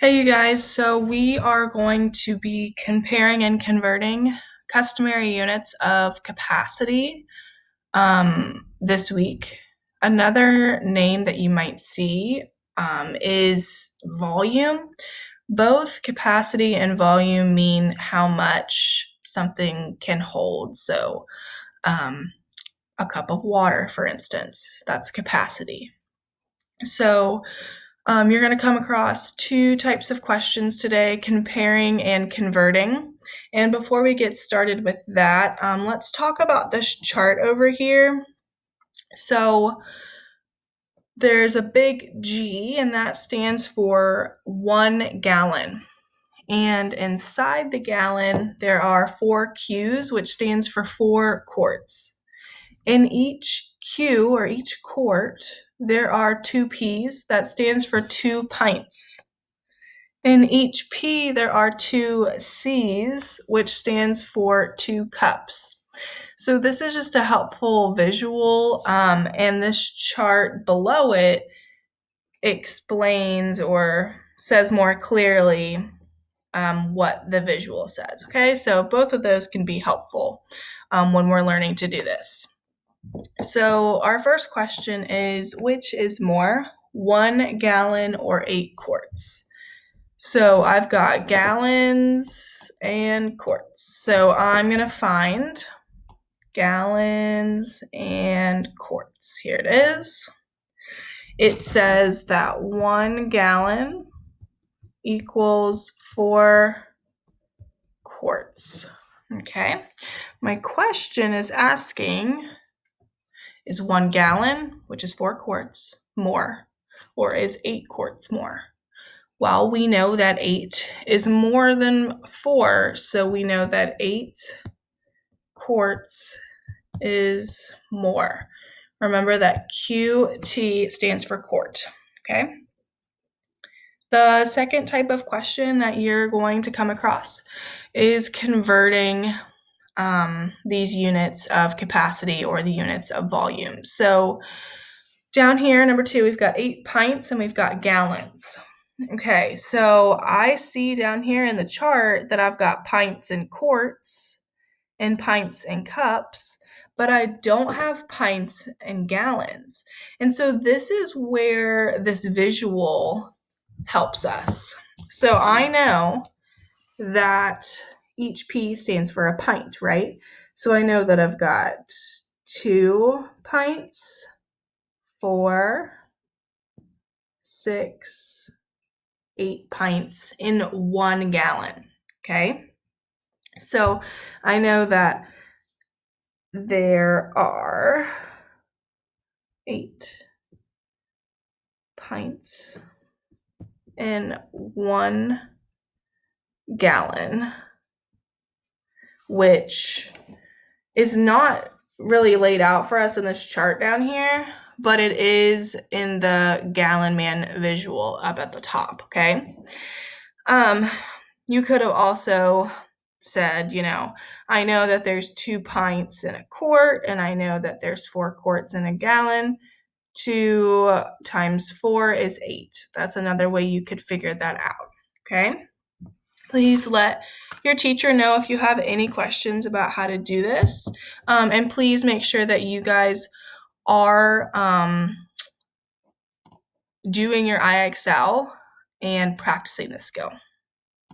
Hey, you guys. So we are going to be comparing and converting customary units of capacity this week. Another name that you might see is volume. Both capacity and volume mean how much something can hold. So, a cup of water, for instance, that's capacity. So, you're going to come across two types of questions today, comparing and converting. And before we get started with that, let's talk about this chart over here. So there's a big G, and that stands for 1 gallon. And inside the gallon, there are 4 Q's, which stands for 4 quarts. In each Q, or each quart, there are 2 P's. That stands for 2 pints. In each P, there are 2 C's, which stands for 2 cups. So this is just a helpful visual, and this chart below it explains or says more clearly what the visual says. Okay, so both of those can be helpful when we're learning to do this. So our first question is, which is more, 1 gallon or 8 quarts? So I've got gallons and quarts. So I'm going to find gallons and quarts. Here it is. It says that 1 gallon equals 4 quarts. Okay. My question is asking, is 1 gallon, which is 4 quarts, more? Or is 8 quarts more? Well, we know that 8 is more than 4, so we know that 8 quarts is more. Remember that QT stands for quart, okay? The second type of question that you're going to come across is converting these units of capacity or the units of volume. So down here, number 2, we've got 8 pints and we've got gallons. Okay, so I see down here in the chart that I've got pints and quarts and pints and cups, but I don't have pints and gallons. And so this is where this visual helps us. So I know that each P stands for a pint, right? So I know that I've got 2 pints, 4, 6, 8 pints in 1 gallon, okay? So I know that there are 8 pints in 1 gallon, which is not really laid out for us in this chart down here, but it is in the Gallon Man visual up at the top, okay? You could have also said, I know that there's 2 pints in a quart, and I know that there's 4 quarts in a gallon. 2 times 4 is 8. That's another way you could figure that out, okay? Please let your teacher know if you have any questions about how to do this. And please make sure that you guys are doing your IXL and practicing this skill.